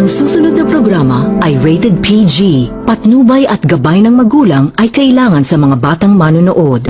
Ang susunod na programa ay rated PG. Patnubay at gabay ng magulang ay kailangan sa mga batang manonood.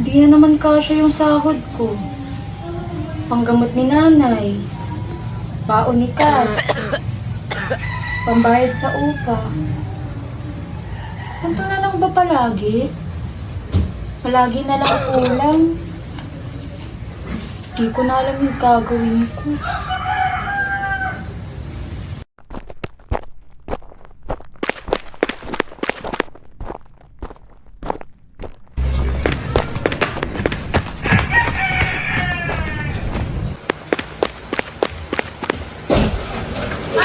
Hindi na naman kasya yung sahod ko. Panggamot ni nanay. Baon ni Kat. Pambayad sa upa. Ganito na lang ba palagi? Palagi na lang kulang. Di ko na alam yung gagawin ko.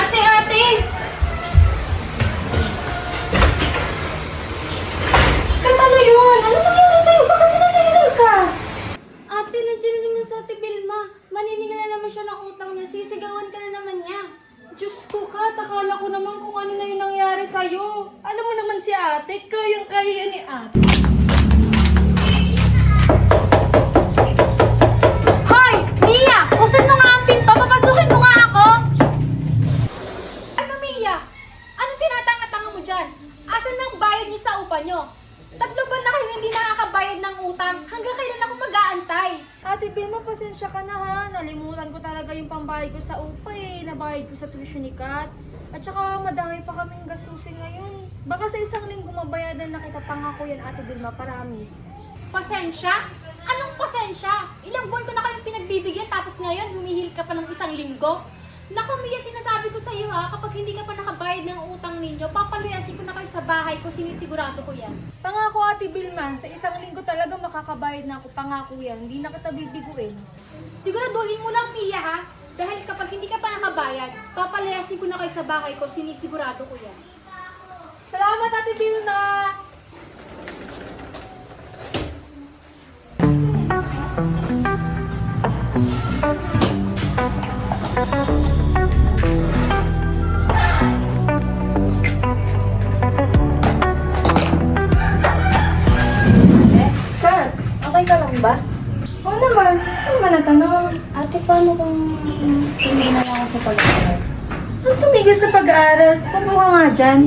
Ate! Ano yun? Ano nangyari sa'yo? Bakit nangyari ka? Ate, nandiyan na naman sa Ate Vilma. Maniningil na naman siya ng utang niya. Sisigawan ka na naman niya. Diyos ko, Kat, akala ko naman kung ano na yung nangyari sa'yo. Alam mo naman si ate, kayang-kaya ni ate. Hoy! Mia! Buksan mo nga ang pinto. Papasukin mo nga ako. Ano, Mia? Anong tinatanga-tanga mo dyan? Asan na ang bayad niyo sa upa niyo? 3 buwan na kayo hindi nakakabayad ng utang. Hanggang kailan ako mag-aantay? Ate Vilma, pasensya ka na ha. Nalimutan ko talaga yung pambayad ko sa upa eh. Nabayad ko sa tuition ni Kat. At saka madami pa kaming gastusin ngayon. Baka sa isang linggo mabayadan na kita, pangako yan Ate Vilma, promise. Pasensya? Anong pasensya? Ilang buwan ko na kayong pinagbibigyan tapos ngayon humihil ka pa ng 1 linggo? Naku, Mia, sinasabi ko sa iyo ha, kapag hindi ka pa nakabayad ng utang ninyo, papalayasin ko na kayo sa bahay ko, sinisigurado ko yan. Pangako Ate Vilma, sa 1 linggo talaga makakabayad na ako, pangako yan. Hindi na kita bibiguin. Siguraduhin mo lang, Mia ha, dahil kapag hindi ka pa nakabayad, papalayasin ko na kayo sa bahay ko, sinisigurado ko yan. Salamat Ate Vilma! Kat, okay ka lang ba? Oo naman. Ano naman natanong? Ate, paano kung hindi na lang ako sa pag-aaral? Ano tumigil sa pag-aaral? Kumuha nga dyan.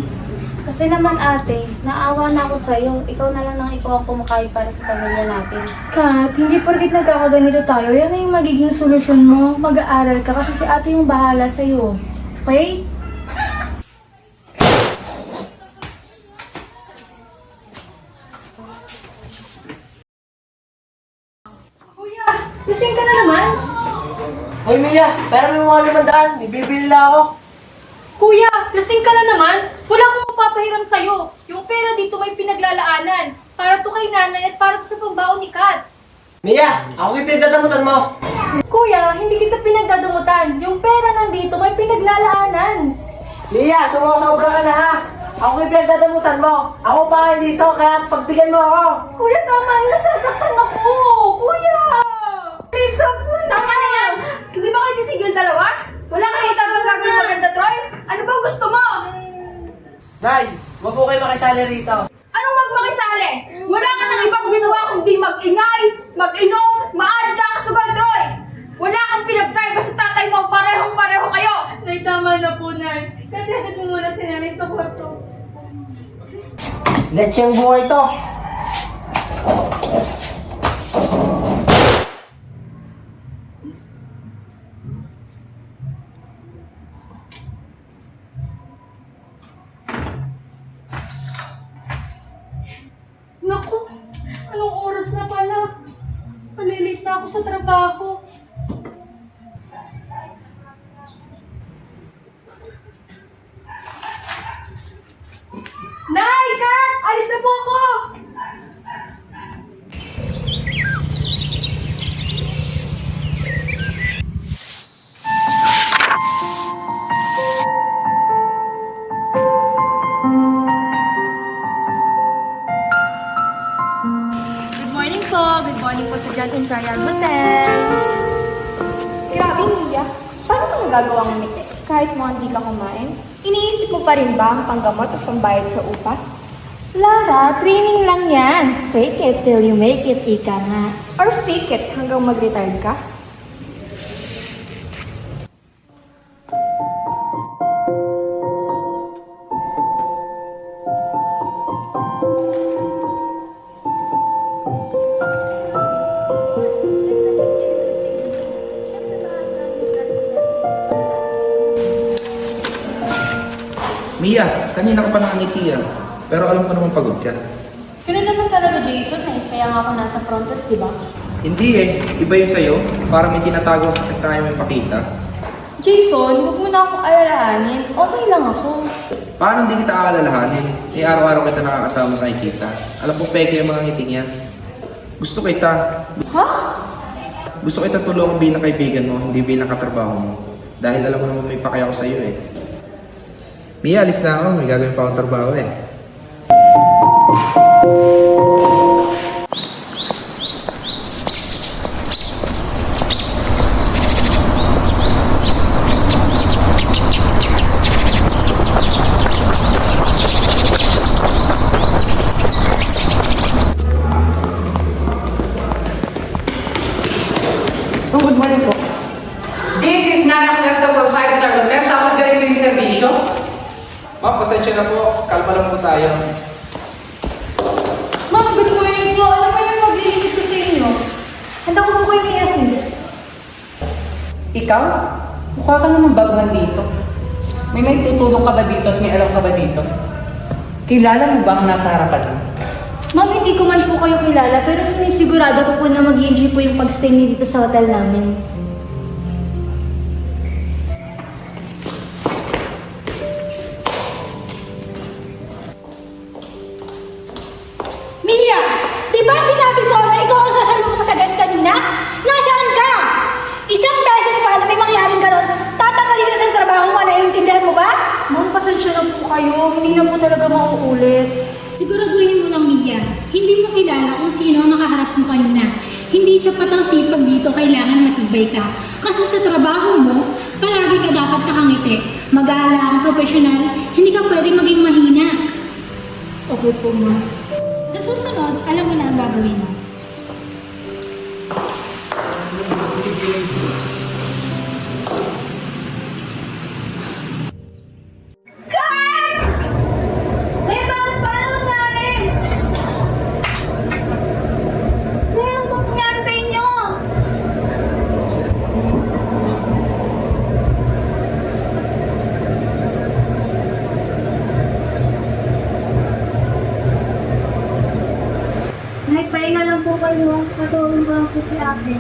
Kasi naman ate, naawa na ako sa'yo. Ikaw na lang nang ikaw ang kumakain para sa pamilya natin. Kat, hindi porkit nagkakaganito tayo, yan na yung magiging solusyon mo. Mag-aaral ka kasi si ate yung bahala sa'yo. Okay? Kuya, lasing ka na naman? Hoy Mia, pera mo mga 500, ibibili na ako. Kuya, lasing ka na naman? Wala akong mapapahiram sa'yo. Yung pera dito may pinaglalaanan. Para to kay nanay at para to sa pambaon ni Kat. Mia, ako yung pinagdadamutan mo. Kuya, hindi kita pinagdadamutan. Yung pera nandito may pinaglalaanan. Mia, sumusobra ka na ha. Ako yung pinagdadamutan mo. Ako pa dito, kaya pagbigyan mo ako. Kuya, tama na. Nasasaktan ako. Kuya! Krista, tama na yan! Hindi ba kayo tisigil dalawa? Wala kayo tapos gagawin maganda, Troy? Ano ba gusto mo? Nay, wag po kayo makisali rito. Anong wag makisali? Wala ka nang ibang ginawa kundi mag-ingay, mag-inom, maaari ka kasugal, Troy! Wala kang pinagkaiba sa tatay mo, parehong-pareho kayo! Nay, tama na po, Nay. Katihatid mo muna si nanay sa kwarto. Lecheng buhay to. ako sa trabaho. Nay! Kat! Alis na po ako! Good morning po. Good morning po sa John Imperial Hotel. Grabe, Mia. Paano mo nagagawang umiti? Kahit mo hindi ka kumain? Iniisip mo pa rin ba ang panggamot at pambayad sa upa? Lara, training lang yan. Fake it till you make it, ika nga. Or fake it hanggang mag-retire ka? Mia, kanina ka pa nakangiti ah. Pero alam ko naman pagod ka. Ganun naman talaga, Jason eh. Kaya nga ako nasa frontes, di ba? Hindi eh. Iba yung sa'yo. Parang may tinatago sa sakit tayo may pakita. Jason, huwag mo na akong alalahanin. Okay lang ako. Paano hindi kita aalalahanin? Eh araw-araw kita nakakasama sa nakikita. Alam ko peke yung mga ngiting yan. Gusto kita. Ha? Gusto kita tulungan bilang kaibigan mo, hindi bilang katrabaho mo. Dahil alam mo naman may pakaya ko sa'yo eh. Mia, alis na ako. May gagawin pa akong trabaho eh. Oh, good morning po. This is not acceptable 5-star hotel. Tapos ganito yung servisyo. Ma'am, pasensya na po. Kalma lang po tayo. Ma'am, good morning po. Ano ba yung maglilinis ko sa inyo? Handa ko po kayo i-assist. Ikaw? Mukha ka naman baguhan dito. May tutulong ka ba dito at may alam ka ba dito? Kilala mo ba ang nasa harapan mo? Ma'am, hindi ko man po kayo kilala, pero sinisigurado ko po na mag-i-enjoy po yung pag-stay niyo dito sa hotel namin. Mia! Di ba sinabi ko na ikaw ang sasalubong sa desk kanina? Nasaan ka? Isang beses pa na may mangyaring ganon, tatanggalin ka sa trabaho mo, naiintindihan mo ba? Ma'am, pasensya na po kayo. Hindi na po talaga mauulit. Siguraduhin mo lang, Mia. Hindi mo kilala kung sino ang nakaharap mo kanina. Hindi sapat ang sipag dito, kailangan matibay ka. Kasi sa trabaho mo, palagi ka dapat nakangiti. Magalang, profesional, hindi ka pwedeng maging mahina. Okay po, ma'am. Sa susunod, alam mo na ang gagawin mo. Paano nangyari? Ano ba nangyari sa inyo? Nagpahinga lang po kayo. Patulong ko lang po si ate.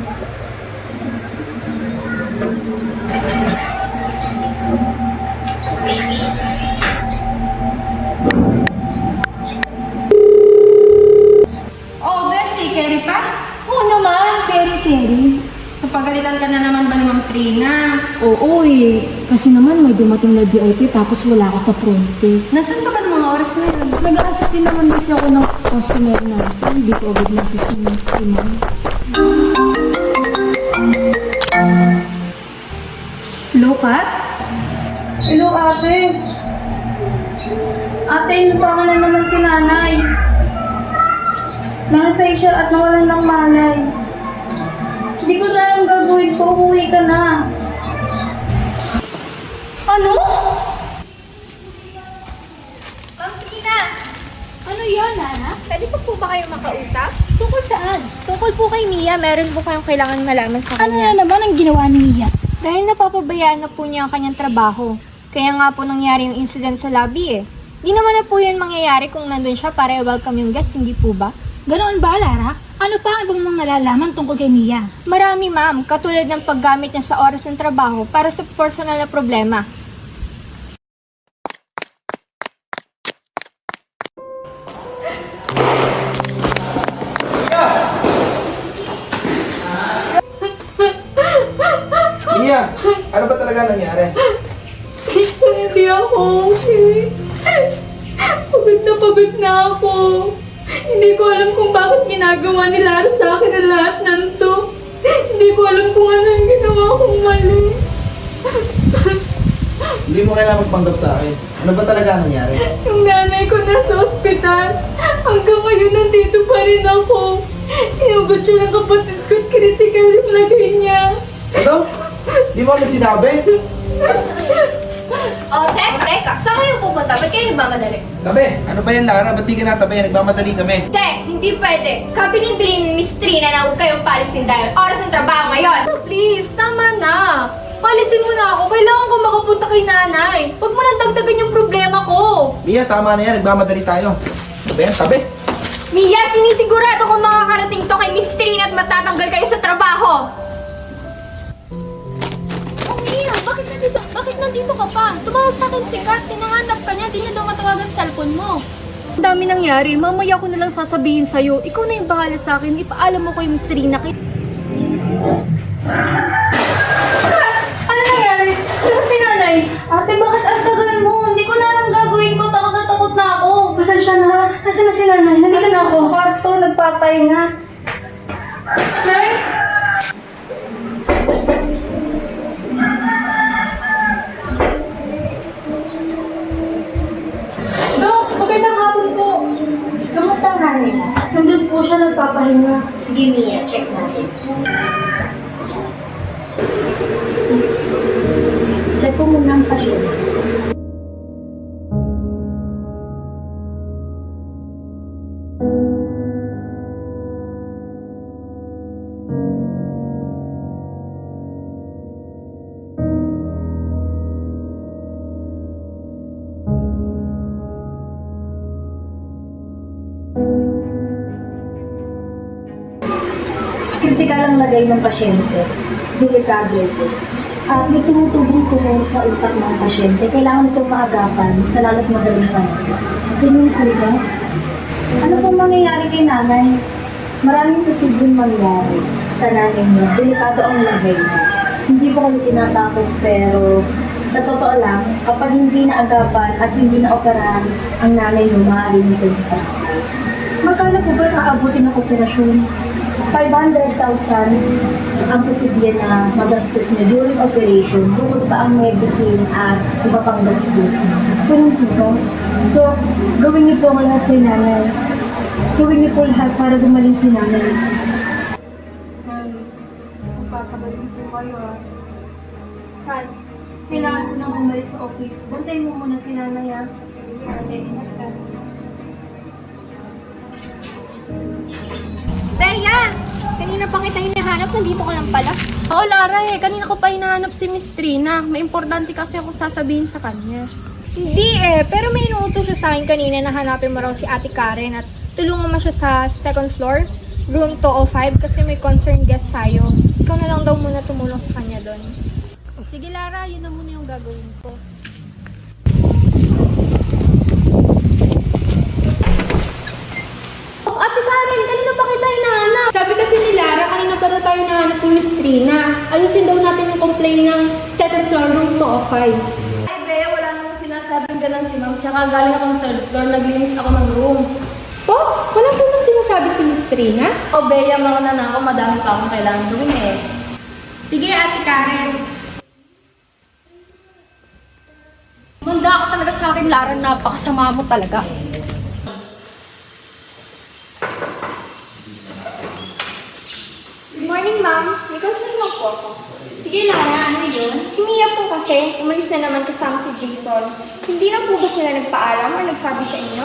Oh, Bessie, Kerry pa? Oo naman, Kerry. Napagalitan ka na naman ba ni Ma'am Trina? Oo eh. Kasi naman may dumating na VIP tapos wala ako sa frontis. Nasaan ka ba ng mga oras na yun? Nag-a-assist din naman kasi ako ng customer natin. Hindi ko agad nasisimula si ma'am. Hello, Kat? Hello, ate. Ate, inutangan na naman si nanay. Nangasay siya at nawalan ng malay. Hindi ko na alam gagawin ko. Umuwi ka na. Ano? Ma'am Trina! Ano yun, Lana? Pwede po ba kayo makausap? Tungkol saan? Tungkol po kay Mia, meron po kayong kailangan malaman sa Ano kanya. na naman ang ginawa ni Mia? Dahil napapabayaan na po niya ang kanyang trabaho. Kaya nga po nangyari yung incident sa lobby eh. Di naman na po yun mangyayari kung nandun siya para i-welcome yung guest, hindi po ba? Ganoon ba, Lara? Ano pa ang ibang mga nalalaman tungkol kay Mia? Marami, ma'am. Katulad ng paggamit niya sa oras ng trabaho para sa personal na problema. Mia, ano ba talaga nangyari? Hindi ako okay. Pagod na ako. Hindi ko alam kung bakit ginagawa ni Lara sa akin ang lahat ng to. Hindi ko alam kung ano yung ginawa kong mali. Hindi mo kailangan magpanggap sa akin. Ano ba talaga nangyari? Yung nanay ko nasa ospital. Hanggang ngayon nandito pa rin ako. Inugot siya ng kapatid ko at critical yung lagay niya. Ano? Di mo agad sinabi? Oh, teka. Saan kayo pupunta? Ba't kayo nagmamadali? Tabi, ano ba yan Lara? Ba't di ka natabi? Nagmamadali kami. Hindi pwede. Kabiling-biling ni Miss Trina na huwag kayong palisin dahil oras ng trabaho ngayon. Please, tama na. Palisin mo na ako. Kailangan ko makapunta kay nanay. Huwag mo nang dagdagan yung problema ko. Mia, tama na yan. Nagmamadali tayo. Tabi yan, tabi. Mia, sinisigurado ko makakarating to kay Miss Trina at matatanggal kayo sa trabaho. Mia, bakit nandito ka pa? Tumawag sa akin si Kat, tinahanap ka niya, di niya daw matawagan sa cellphone mo. Ang dami nangyari. Mamaya ko na lang sasabihin sa'yo. Ikaw na yung bahala sa akin. Ipaalam mo kay Miss Trina. Ano nangyari? Saan si nanay? Ate, bakit ang tagal mo? Hindi ko na alam gagawin ko. Takot na ako. Pasensya na. Nasaan na si nanay? Nandito na ako. Sa kwarto, nagpapahinga. Nay? Dok, magandang hapon po. Kamusta ang nanay mo? Nandun po siya nagpapahinga. Sige, Mia, check natin. Check ko muna ang pasyente. Kritikal ang lagay ng pasyente. Delikado ito. At may tumutubong tumong sa utak ng pasyente. Kailangan itong maagapan sa lalo't madaling panahon. Ganun po ba? Ano pong mangyayari kay nanay? Maraming posibleng mangyari sa nanay mo. Delikado ang lagay niya. Hindi ko kayo tinatakot pero sa totoo lang, kapag hindi naagapan at hindi naoperahan ang nanay mo, maaaring ito dito. Magkano po ba nakaabutin ng operasyon? 500,000 ang posible na magastos niyo during operation, bukod pa ang medicine at iba pang gastos. Ganun po ba? So, gawin niyo po ang lahat kay nanay. Gawin niyo po lahat para gumaling si nanay. Magpapagaling po kayo Kat, kailangan ko nang bumalik sa office. Bantayin mo muna si nanay Bea! Kanina pa kita hinahanap, nandito ko lang pala. Oo, Lara kanina ko pa hinahanap si Miss Trina. May importante kasi akong sasabihin sa kanya. Hindi pero may inuutos siya sa akin kanina na hanapin mo raw si Ate Karen at tulungan mo siya sa second floor, room 205 kasi may concerned guest tayo. Ikaw na lang daw muna tumulong sa kanya doon. Sige, Lara, yun na muna yung gagawin ko. Oh, Ate Karen, kanina pa kita hinahanap. Sabi kasi ni Lara, kanina pa daw tayo hinahanap ni Miss Trina. Ayusin daw natin yung complaint ng second floor, room 205. Ay, Bea, wala nang sinasabing ganun si Ma'am. Tsaka galing akong third floor, naglinis ako ng room. Po? Wala po nang sinasabi si Miss Trina? O, Bea, mauna na ako. Madami pa akong kailangan gawin eh. Sige, Ate Karen. Manda ka talaga sa akin, Lara. Napakasama mo talaga. Good morning, ma'am. May concern lang po ako. Sige, Lara, ano yun? Si Mia po kasi, umalis na naman kasama si Jason. Hindi na po ba sila nagpaalam o nagsabi sa inyo?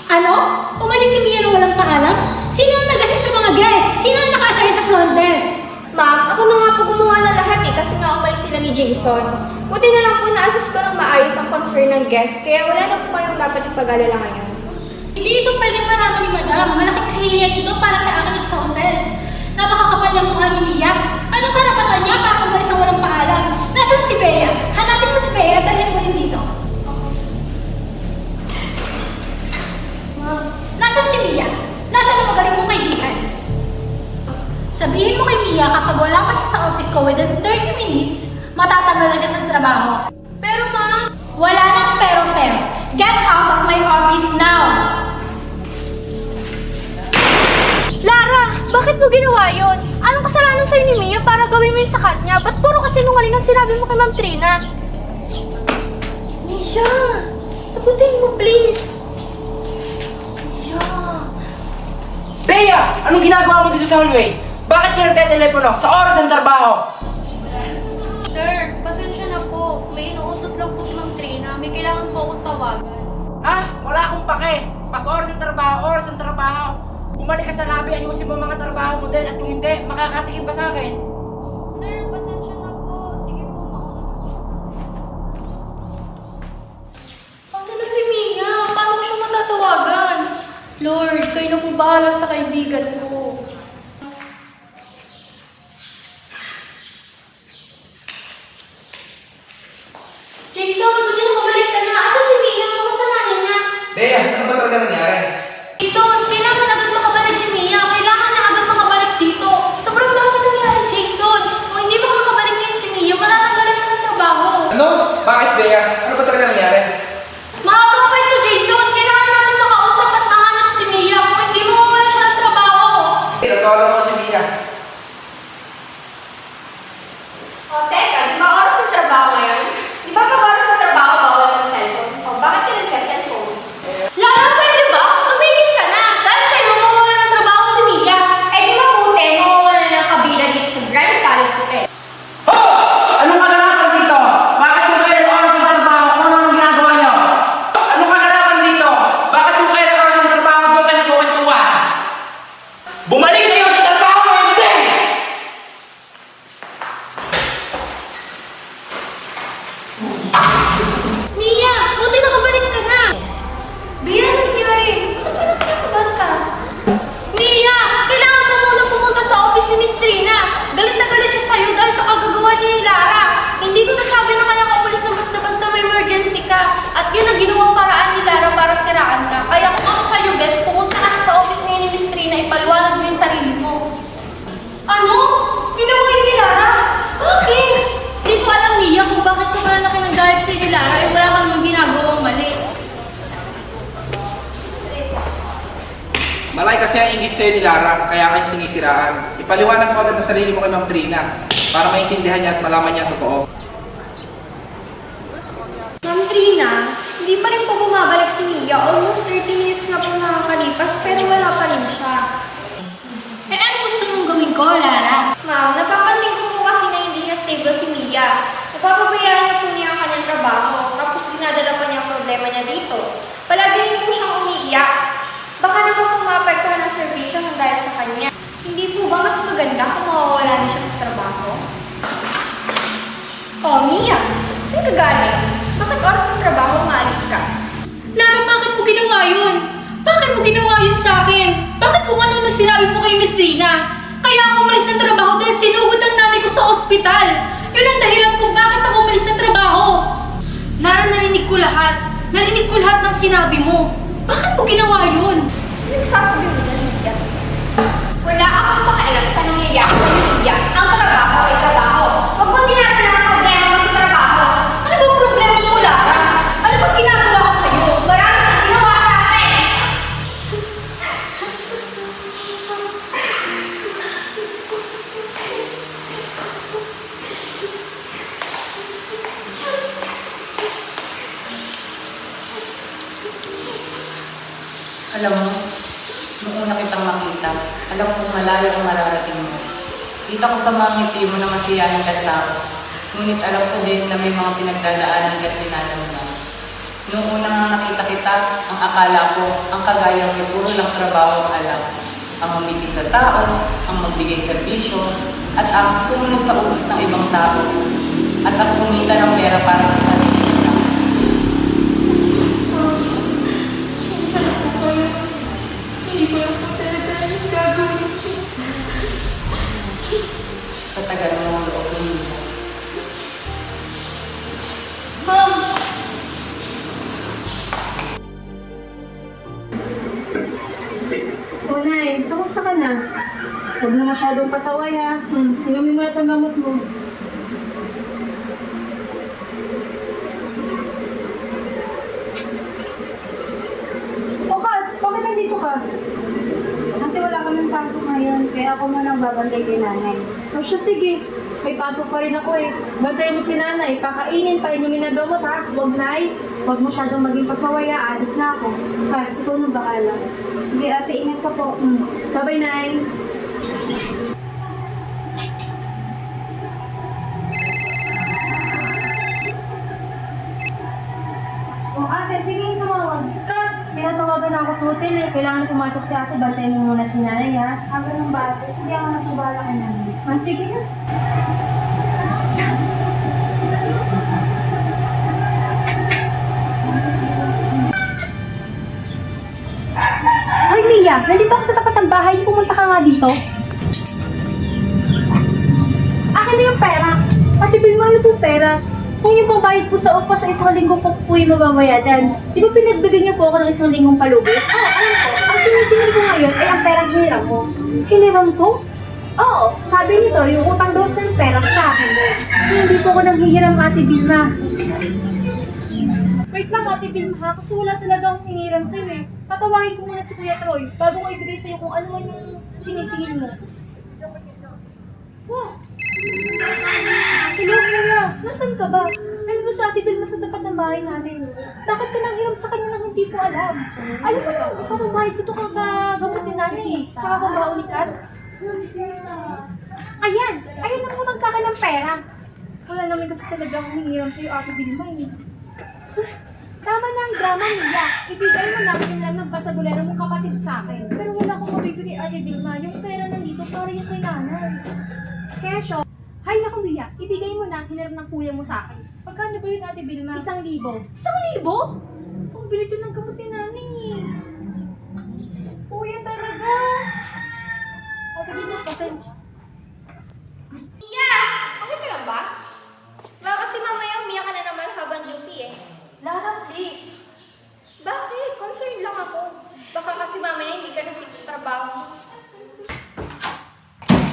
Ano? Umalis si Mia nang walang paalam? Sino ang nag-assist sa mga guests? Sino ang nakasakit sa front desk? Ma'am, ako na nga po gumawa ng lahat kasi nga umalis sila ni Jason. Buti na lang po na-assist ko ng maayos ang concern ng guest, kaya wala na po kayong dapat ipag-alala ngayon. Hindi ito pwedeng maraman ni Madam. Malaking kahihiyan ito para sa akin at sa hotel. Napakakapal ng mukha ni Mia. Anong karapatan niya para umalis ang walang paalam? Nasaan si Bea? Hanapin mo si Bea at dalhin mo rin dito. Nasaan si Mia? Nasaan ang magaling mong kaibigan? Sabihin mo kay Mia kapag wala pa siya sa office ko within 30 minutes, matatanggal na siya sa trabaho. Pero ma, wala nang pero. Get out of my office now! Lara, bakit mo ginawa yun? Anong kasalanan sa'yo ni Mia para gawin mo yun sa kanya? Ba't puro kasinungaling ang sinabi mo kay Ma'am Trina? Mia, sagutin mo please. Mia. Bea! Anong ginagawa mo dito sa hallway? Bakit ka nagtetelepono sa oras ng trabaho? Sir, pasensya na po. May inuutos lang po si Ma'am Trina. May kailangan po akong tawagan. Wala akong pake. Pag oras ng trabaho. Bumalik ka sa lobby, ayusin mo mga trabaho mo din at kung hindi, makakatikim pa sa akin. Sir, pasensya na po. Sige po, Ano na si Mia? Paano ko siya matatawagan? Lord, kayo na po bahala sa kaibigan ko. Jason, buti na mabalik ka na. Asa si Mia? Kamusta nanay niya? Bea, ano ba talaga nangyari? Jason, kailangan agad makabalik ni Mia. Kailangan niya agad makabalik dito. Sobrang dami nangyari, Jason. Kung hindi makakabalik ngayon si Mia, matatanggalan siya ng trabaho. Ano? Bakit, Bea? Ano ba talaga nangyari? Mahaba pa ito, Jason. Kailangan natin makausap at mahanap si Mia. Kung hindi mawawala siya ng trabaho. Nagkawalan ko si Mia. O, teka, di ba oras ng trabaho ngayon? Di ba pag oras ng trabaho, bawal ng cellphone? O, bakit ka nagsa-cellphone? Lara, pwede ba? Tumigil ka na! Dahil sa'yo, mawawala ng trabaho si Mia. Eh, di mabuti, mawawala ng kabila dito sa Grand Palace Hotel. Anong kaganapan dito? Bakit kung kayo ng oras ng trabaho, kung anong ginagawa nyo? Anong kaganapan dito? Bakit kung kayo ng oras ng trabaho, doon kayo nagkukwentuhan? Bumalik kayo sa trabaho o hindi! Mia, buti nakabalik ka na! Mia, nangyari? Ba't ka? Mia, kailangan mo muna pumunta sa office ni Miss Trina. Galit na galit siya sa'yo dahil sa kagagawa niya ni Lara. Hindi ko nasabi na kaya umalis na basta-basta may emergency ka. At yun ang ginawang paraan ni Lara para siraan ka. Kaya kung ako sa'yo, best, pumunta ka na sa office ngayon ni Miss Trina, ipaliwanag mo yung sarili mo. Ano? Ginawa yun ni Lara? Bakit? Hindi ko alam, Mia, kung bakit sobrang laki ng galit sa'yo ni Lara, eh wala kang ginagawang mali. Malay kasi ang ingit sa'yo ni Lara, kaya kayo sinisiraan. Ipaliwanag mo agad ang sarili mo kay Ma'am Trina para maintindihan niya at malaman niya ang totoo. Ma'am Trina, hindi pa rin po bumabalik si Mia. Almost 30 minutes na po nakakalipas, pero wala pa rin siya. Eh ano gusto mong gawin ko, Lara? Ma'am, napapansin ko po kasi na hindi na stable si Mia. Napapabayaan niya po niya ang kanyang trabaho, tapos dinadala pa niya ang problema niya dito. Palagi rin po siyang umiiyak. Baka naman po maapektuhan ang servisyo ng dahil sa kanya. Hindi po ba mas maganda kung mawawala na siya sa trabaho? Oh, Mia, saan ka galing? Bakit oras ng trabaho maalis ka? Lara, bakit mo ginawa yun? Bakit mo ginawa yun sa akin? Bakit kung ano na sinabi mo kay Miss Trina? Kaya ako umalis ng trabaho dahil sinugod ang nanay ko sa ospital. Yun ang dahilan kung bakit ako umalis ng trabaho. Lara, narinig ko lahat. Narinig ko lahat ng sinabi mo. Bakit mo ginawa yun? Ano nagsasabi mo dyan, Mia? Wala akong pakialam sa nangyayari sa Mia. Ang trabaho ay trabaho. Huwag mo tinatala ang problema mo sa trabaho. Ano bang problema mo, Lara? Ano bang ginagawa ko sa'yo? Marami kang ginawa sa akin! Alam mo, nung una kitang makita, alam kong malayo ang mararating mo. Kita ko sa mga ngiti mo na masiyahin ka tao. Ngunit alam ko din na may mga pinagdadaanan ka't pinanaman. Nung una nga nakita kita, ang akala ko, ang kagaya mo puro lang trabaho ang alam. Ang mamiti sa tao, ang magbigay serbisyo, at ang sumunod sa utos ng ibang tao. At ang kumita ng pera para sa sarili nila. Saan ka na po kayo? kamusta ka na? Huwag na masyadong pasaway ha. Inumin mo na itong gamot mo. O Kat, bakit nandito ka? Ate, wala kaming pasok ngayon, kaya ako muna babantay kay nanay. O siya, sige. May pasok pa rin ako eh. Bantayan mo si nanay. Pakainin pa inumin na gamot ha. Huwag nay. Huwag masyadong maging pasaway ha. Alis na ako. Kat, ikaw na bahala. Sige ate, ingat ka po. Bye-bye, Nay. O ate, sige tumawag. Kat, tinatawagan na ako sa hotel eh. Kailangan pumasok si ate. Bantayan mo muna si nanay ha. Ganun ba ate? Sige ako na bahala kay nanay. Sige na. Hoy Mia, nandito ako sa tapat ng bahay niyo. Pumunta ka nga dito. Akin na yung pera. Ate Vilma, ano po pera? Kung yung pambayad po sa upa sa isang linggo po po yung mababayadan. Di ba pinagbigyan niyo po ako ng isang linggong palugit? Alam ko. Ang sinisingil ko ngayon ay ang perang hiniram mo. Hiniram ko? Oo, sabi nito, yung utang daw ng pera sa akin. Hindi po ako nanghihiram, Ate Vilma. Wait lang, Ate Vilma ha, kasi wala talagang hiniram sa'yo eh. Tatawagin ko muna si Kuya Troy bago ko ibigay sa'yo kung ano man yung sinisingil mo. Wow! Hello, Kuya! Nasaan ka ba? Nandito sa Ate Vilma sa tapat ng bahay natin. Bakit ka nanghiram sa kanya nang hindi ko alam? Alam mo naman, ipapambayad ko to ka sa gamot ni nanay eh. Tsaka kung maunikat. Ayan! Ayan ang utang sa akin ng pera. Wala naman kasi talagang hinihiram sa'yo, Ate Vilma eh. Sus! Tama na ang drama nila. Ibigay mo na akin lang ng basagulero mong kapatid sa akin. Pero wala akong mabibigay, Ate Vilma. Yung pera nandito para yung kay nanay. Kaya siya, hay naku Mia, ibigay mo na hiniram ng kuya mo sa akin. Pagkano ba yun, Ate Vilma? 1,000. 1,000? Ang bilit yun ng gamot ni nanay eh. Kuya talaga. Ate Vilma, pasensya. Mia! Okay ka lang ba? Baka kasi mamaya umiyak ka na naman habang duty eh. Lara, please. Bakit? Concerned lang ako. Baka kasi mamaya hindi ka na-fit sa trabaho mo.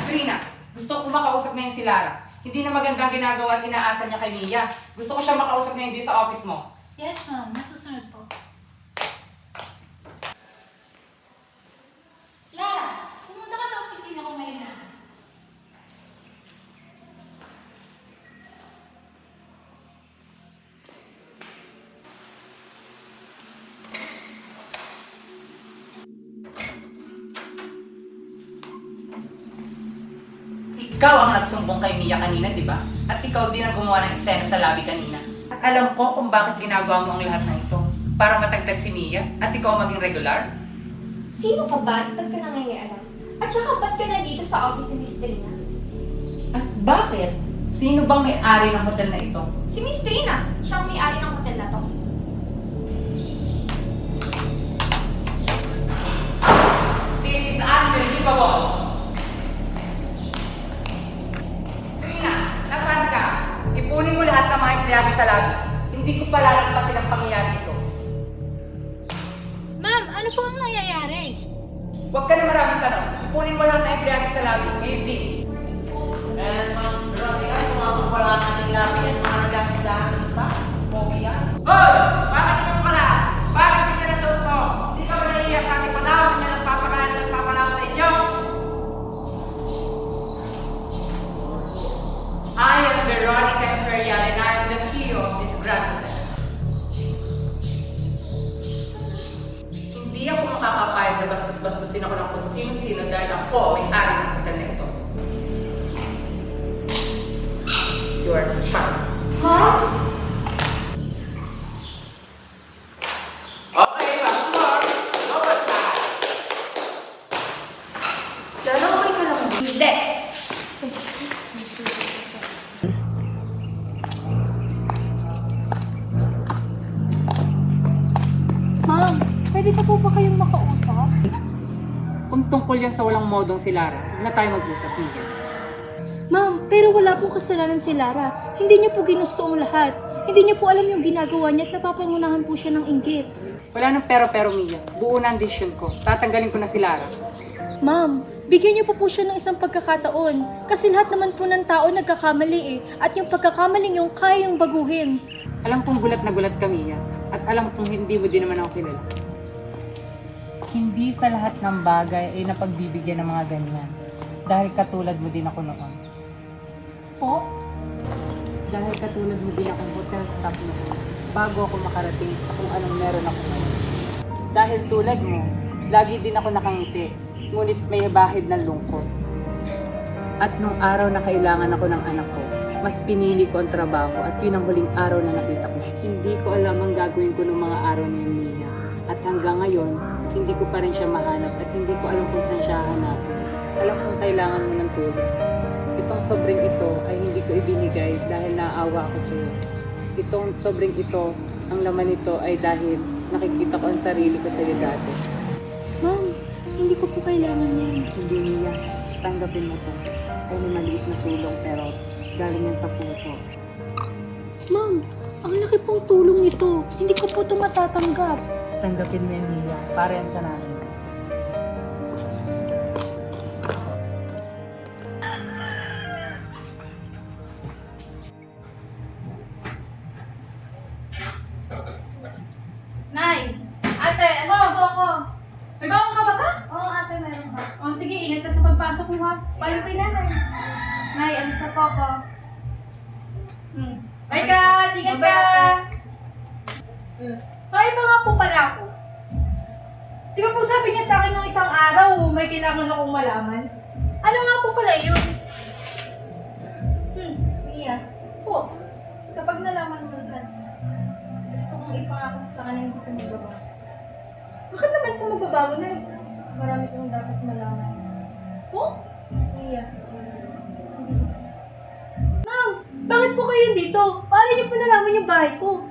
Sabrina, gusto ko makausap ngayon si Lara. Hindi na magandang ginagawa at inaasa niya kay Mia. Gusto ko siya makausap ngayon dito sa office mo. Yes, ma'am. Nasusunod po. Lara, pumunta ka sa opisina ko ngayon na. Ikaw ang nagsumbong kay Mia kanina, di ba? At ikaw din ang gumawa ng eksena sa lobby kanina. At alam ko kung bakit ginagawa mo ang lahat ng ito. Para matagtag si Mia at ikaw maging regular. Sino ka ba? Ba't ka nangyayari? At saka ba't ka nandito sa office ni Miss Trina? At bakit? Sino bang may-ari ng hotel na ito? Si Miss Trina! Siya ang may-ari ng hotel na to. This is unbelievable! Trina, nasaan ka? Ipunin mo lahat ng mga empleyado sa lobby. Hindi ko pa lalampasin ang pangyayari ito. Ma'am, ano po ang nangyayari? Huwag ka na maraming tanong. Ipunin mo lahat ng empleyado sa lobby. Ngayon din. Hoy! Bakit yung ka na? Bakit hindi ka nasuot mo? Hindi ka ba nahihiya sa ating padaw na siya nagpapakain at nagpapalaw sa inyo? I am Veronica Imperial and I am the CEO of this grand hotel. Hindi ako makakapayag na bastos-bastusin ako ng kung sino-sino dahil ako may-ari ng hotel na ito. You are fired. Okay, passport. Over time. Lalo, okay ka lang. Hindi. Ma'am, pwede ka po ba kayong makausap? Kung tungkol yan sa walang modong si Lara, huwag na tayo mag-usap niya. Ma'am, pero wala pong kasalanan si Lara. Hindi niyo po ginusto ang lahat. Hindi niyo po alam yung ginagawa niya at napapangunahan po siya ng inggit. Wala nang pero-pero, Mia. Buo na ang desisyon ko. Tatanggalin ko na si Lara. Ma'am, bigyan niyo po siya ng isang pagkakataon. Kasi lahat naman po ng tao nagkakamali eh. At yung pagkakamaling yung kayang baguhin. Alam kong gulat na gulat ka, Mia. At alam kong hindi mo din naman ako kilala. Hindi sa lahat ng bagay ay napagbibigyan ng mga ganyan. Dahil katulad mo din ako noon. Po? Dahil katulad mo din akong hotel staff noon. Bago ako makarating sa kung anong meron ako ngayon. Dahil tulad mo, lagi din ako nakangiti. Ngunit may bahid ng lungkot. At nung araw na kailangan ako ng anak ko, mas pinili ko ang trabaho at yun ang huling araw na nakita ko. Hindi ko alam ang gagawin ko ng mga araw na yun, Mia. At hanggang ngayon, hindi ko pa rin siya mahanap at hindi ko alam kung saan siya hanapin. Alam kong kailangan mo ng tulong. Itong sobrang ito ay hindi ko ibinigay dahil naaawa ako sa iyo. Itong sobrang ito, ang laman nito ay dahil nakikita ko ang sarili ko sa iyo dati. Ma'am, hindi ko po kailangan yan. Hindi, Mia. Tanggapin mo to. Ay may maliit na tulong pero galing yan sa puso. Ma'am, ang laki pong tulong nito. Hindi ko po ito matatanggap. Tanggapin mo yan, Mia. Para yan sa namin. Nay! Ate, ano po ako? May bawang ka ba ba? Oo, ate, meron ba? O, sige, ingat ka sa pagpasok mo ha. Paano kay nanay? Nay, alis na po ako. Bye ka! Ingat ka! Kaya pa nga po pala ako. Di ba po sabi niya sa akin nung isang araw, may kailangan akong malaman? Ano nga po pala yun? Mia, po, kapag nalaman mo lahat, gusto kong ipangako sa kanila hindi ko magbabago. Bakit naman po magbabago na? Marami kong dapat malaman. Po? Mia, hindi. Ma'am, bakit po kayo dito? Paano niyo po nalaman yung bahay ko?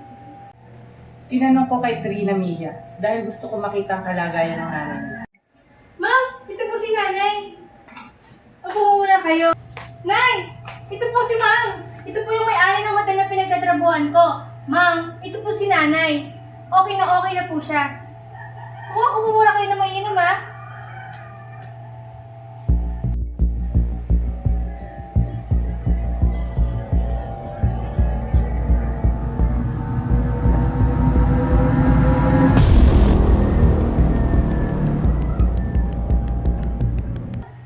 Tinanong ko kay Trina, Mia, dahil gusto ko makita ang kalagayan ng nanay niya. Ma'am, ito po si nanay. Ako muna kayo. Nay, ito po si ma'am. Ito po yung may-ari ng hotel na pinagtatrabuhan ko. Ma'am, ito po si nanay. Okay na po siya. Kuha ko muna kayo na mainom ha.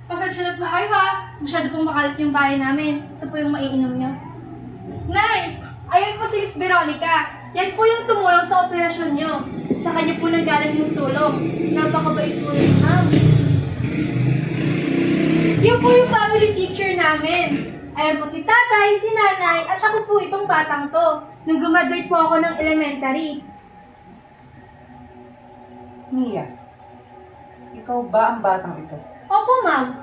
Pasensya na po kayo ha. Masyado pong makalat yung bahay namin. Ito po yung maiinom nyo. Nay! Ayun po si Miss Veronica. Yan po yung tumulong sa operasyon nyo. Sa kanya po nanggaling yung tulong. Napakabait po yun, ma'am. Yan po yung family teacher namin. Ayan po si tatay, si nanay, at ako po itong batang to. Nung gumaduate po ako ng elementary. Mia, ikaw ba ang batang ito? Opo, ma'am.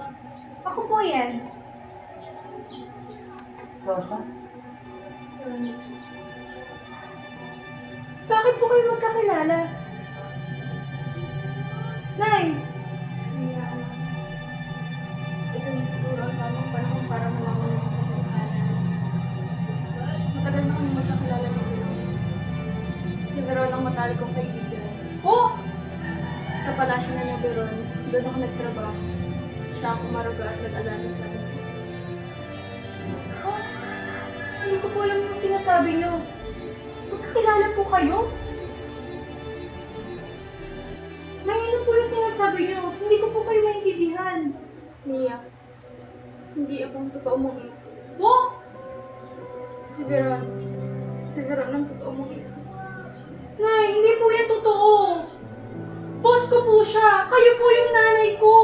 Ako po yan. Rosa? Bakit po kayo magkakilala? Nay! Mia, ito yung siguro ang tamang panahon para malaman mo ang katotohanan. Matagal na kami magkakilala ng Veron. Si Veron ang matalik kong kaibigan. Oh! Sa palasyo na niya Veron, doon ako nagtrabaho. Siya ang umaruga at nag-alala sa akin. Oh! Hindi ko po alam yung sinasabi niyo. Magkakilala po kayo? Nay, ano po yung sinasabi niyo? Hindi ko po kayo maintindihan. Mia, hindi akong totoo mong ina. Oh! Si Veron ang totoo mong ina. Nay, hindi po yan totoo. Boss ko po siya. Kayo po yung nanay ko.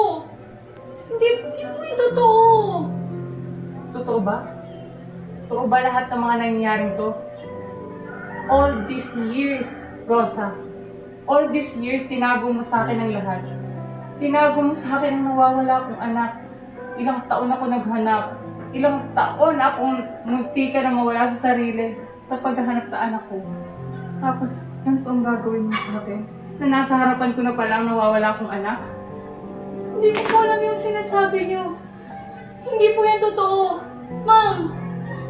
Hindi po yung totoo. Totoo ba? Totoo ba lahat ng mga nangyayaring to? All these years, Rosa, all these years, tinago mo sa akin ang lahat. Tinago mo sa akin ang nawawala akong anak. Ilang taon ako naghanap. Ilang taon akong munti ka na mawala sa sarili sa paghahanap sa anak ko. Tapos, ganito ang gagawin mo sa akin? Na nasa harapan ko na pala ang nawawala akong anak? Hindi ko po alam yung sinasabi niyo. Hindi po yan totoo. Ma'am,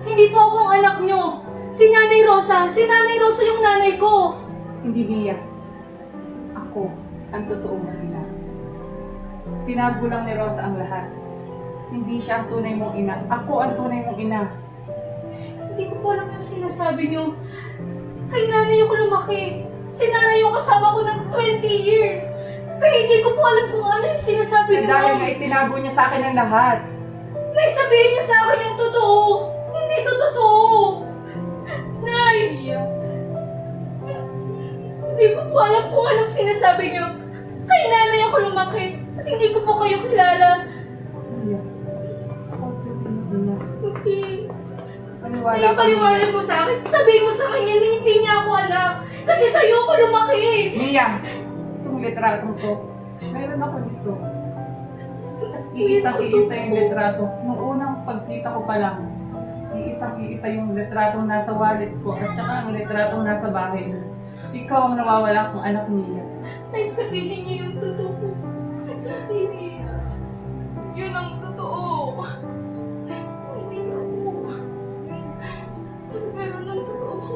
hindi po akong anak niyo. Si Nanay Rosa yung nanay ko. Hindi, Mia. Ako ang totoong ina. Tinago lang ni Rosa ang lahat. Hindi siya ang tunay mong ina. Ako ang tunay mong ina. Hindi ko po alam yung sinasabi niyo. Kay nanay ako lumaki. Si nanay yung kasama ko ng 20 years. Kaya hindi ko po alam kung ano yung sinasabi niyo. Dahil nga itinago niya sa akin ang lahat. Nay, sabihin niya sa akin yung totoo. Hindi to totoo. Nay! Hindi ko po alam kung anong sinasabi niyo. Kay nanay ako lumaki. At hindi ko po kayo kilala. Mia, ako ang tunay mong ina. Hindi. Paniwala Nay, paliwanag mo sa akin. Sabihin mo sa kanya na hindi niya ako anak. Kasi sa'yo ako lumaki. Mia, itong litratong to, mayroon ako nito. Iisang-iisa yung litrato. Nung unang pagkita ko pa lang, iisang-iisa yung litratong nasa wallet ko at saka ang litratong nasa bahay mo. Ikaw ang nawawala kong anak niya. Ay, sabihin niyo yung totoo. Hindi. Yun ang totoo. Hindi ako. Meron ng totoo ko.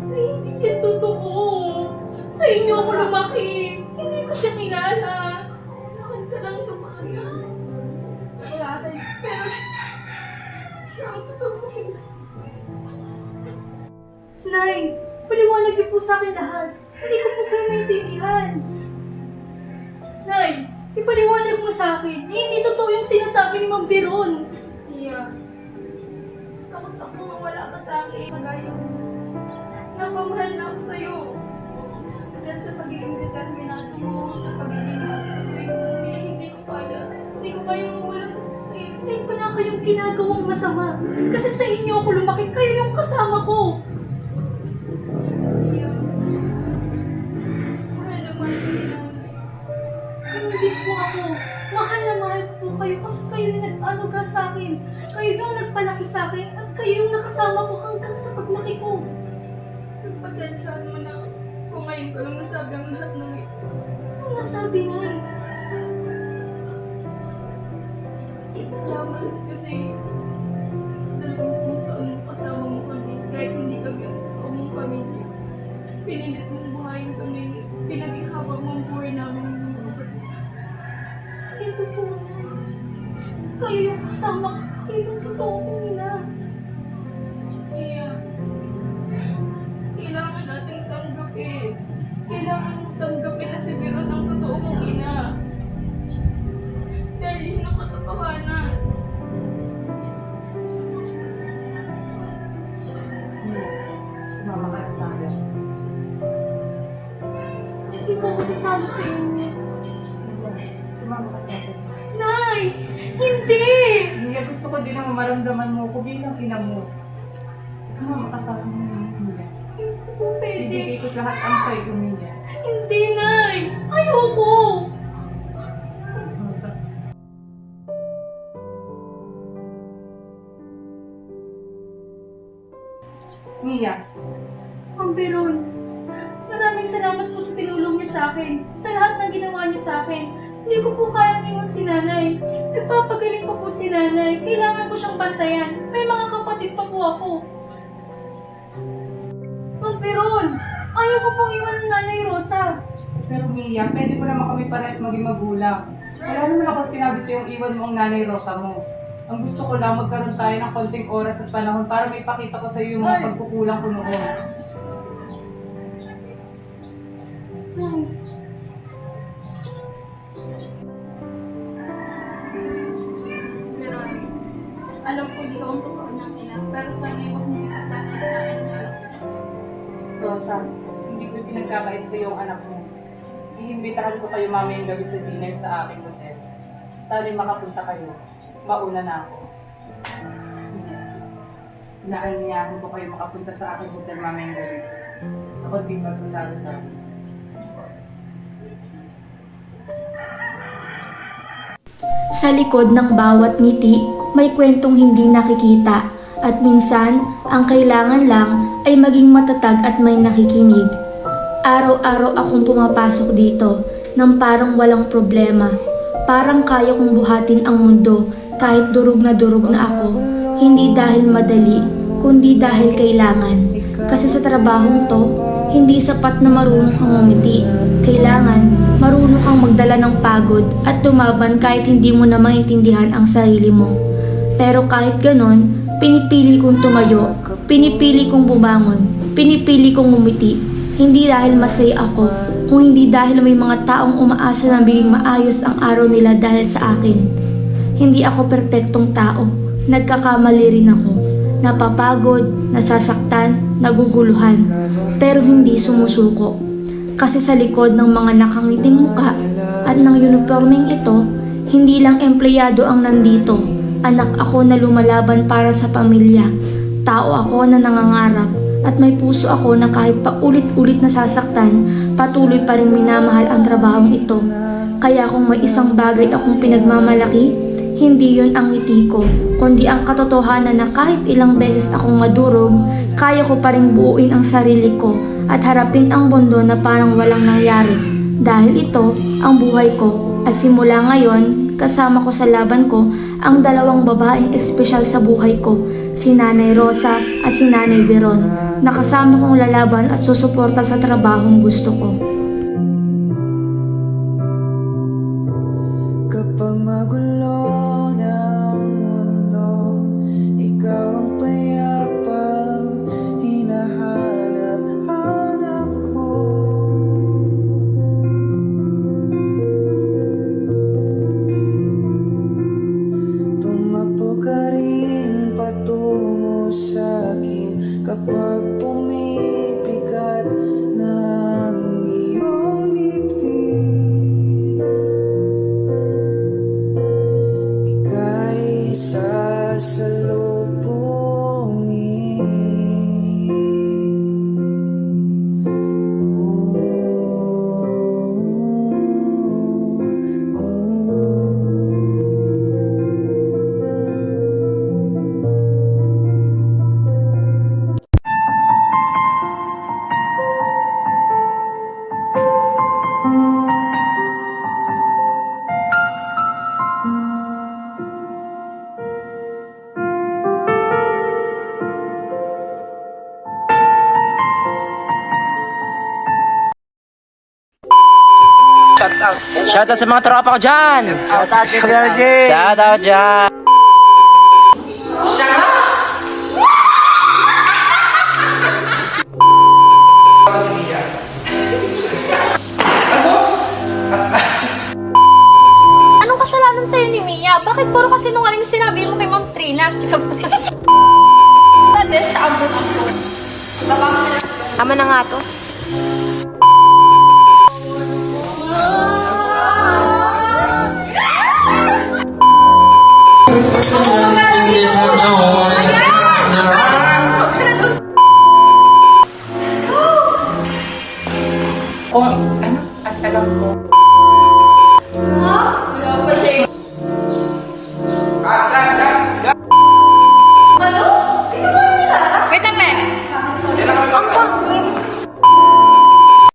Ay, hindi yan totoo. Sa inyo ako lumaki. Hindi ko siya kilala. Sa akin ka lang lumaki. Pero siya ang totoo. Nay, paliwanag niyo po sa akin lahat. Hindi ko po kayo maintindihan. Nay, ipaliwanag mo sa akin na hindi totoo yung sinasabi ni Ma'am Biron. Iya. Takot ako mawala ka sa akin. Kagaya mo. Napamahal na ako sa'yo. Dahil sa pagiging determinado mo, sa pagiging masikasuin mo, kaya hindi ko kaya. Hindi ko kaya mawala ka sa akin. Hindi ko na kayong ginagawang masama. Kasi sa inyo ako lumaki. Kayo yung kasama ko. Iya. Mahal na mahal ka ni nanay. Hindi po ako. Mahal na mahal po kayo kasi kayo yung nag-anuga sa akin. Kayo yung nagpalaki sa akin at kayo yung nakasama ko hanggang sa paglaki ko. Pasensyahan mo na kung ngayon ko lang nasabi ang lahat ng ito. Ano nasabi na eh? Salamat kasi sa 20 taon mo kasama mo kami kahit hindi kami ang totoo mong pamilya. Pinilit mong buhayin kami. Pinag-ihawa mo ang buhay namin ng mga kapatid. Kaya totoo na. Kayo yung kasama ko. Kayo yung totoo kong ina. Iya. Kailangan nating tanggapin. Kailangan mong tanggapin na si Biron ang totoo mong ina. Dahil yun ang katotohanan. Sumama ka na sa akin. Hindi po ako sasama sa inyo. Sumama ka sa akin. Nay! Hindi! Mia, gusto ko din na maramdaman mo ko bilang ina mo. Sumama ka sa akin. Mia. Hindi po pwede. Ibigay ko lahat ang sa'yo, Mia. Hindi, Nay! Ayoko! Mia, Ma'am Biron, maraming salamat po sa tinulong niyo sa akin. Sa lahat ng ginawa niyo sa akin. Hindi ko po kayang iwan si nanay. Nagpapagaling pa po si nanay. Kailangan ko siyang bantayan. May mga kapatid pa po ako. Ma'am Biron, ayaw ko pong iwan ng nanay Rosa. pero Mia, pwede mo naman kami parehas maging magulang. Wala naman ako sinabi sa yung iwan mo ang nanay Rosa mo. Ang gusto ko lang magkaroon tayo ng konting oras at panahon para may pakita ko sa iyo yung mga pagkukulang ko noon. Nay, Pero alam ko hindi ka ang totoo niyang ina, pero sana yung huwag mong ipagkakait sa akin na Rosa, hindi ko pinagkakait sa iyo ang anak mo. Iimbitahan ko kayo mamayang gabi sa dinner sa aking hotel. Sana'y makapunta kayo. Mauna na ako. Inaanyahan ko kayo makapunta sa aking hotel mamayang gabi. Sa konting pagsasabi sa akin. Sa likod ng bawat ngiti, may kwentong hindi nakikita at minsan, ang kailangan lang ay maging matatag at may nakikinig. Araw-araw akong pumapasok dito nang parang walang problema. Parang kaya kong buhatin ang mundo kahit durog na ako. Hindi dahil madali, kundi dahil kailangan. Kasi sa trabahong to, hindi sapat na marunong kang umiti. Kailangan Marunong kang magdala ng pagod at tumaban kahit hindi mo na maintindihan ang sarili mo. Pero kahit ganon, pinipili kong tumayo, pinipili kong bumangon, pinipili kong umiti. Hindi dahil masaya ako, kung hindi dahil may mga taong umaasa na biging maayos ang araw nila dahil sa akin. Hindi ako perpektong tao, nagkakamali rin ako. Napapagod, nasasaktan, naguguluhan, pero hindi sumusuko. Kasi sa likod ng mga nakangiting muka at ng uniformeng ito, hindi lang empleyado ang nandito. Anak ako na lumalaban para sa pamilya. Tao ako na nangangarap at may puso ako na kahit paulit-ulit nasasaktan, patuloy pa rin minamahal ang trabahong ito. Kaya kung may isang bagay akong pinagmamalaki, hindi yun ang ngiti ko, kundi ang katotohanan na kahit ilang beses akong madurog, kaya ko pa rin buuin ang sarili ko at harapin ang mundo na parang walang nangyari. Dahil ito ang buhay ko at simula ngayon, kasama ko sa laban ko ang dalawang babaeng espesyal sa buhay ko, si Nanay Rosa at si Nanay Veron, na kasama kong lalaban at susuporta sa trabahong gusto ko. Kapag magulo na ang mundo, ikaw ang payapang hinahanap-hanap ko. Tumakbo ka rin patungo sa'kin kapag pumipigat ng iyong dibdib. Ika'y Shoutout sa mga tropa ko dyan! Shoutout sa Kuya RJ! Shoutout dyan! Anong kasalanan sa'yo ni Mia? Bakit puro kasi nungaling sinabi mo kay Ma'am Trina? Tama na nga to.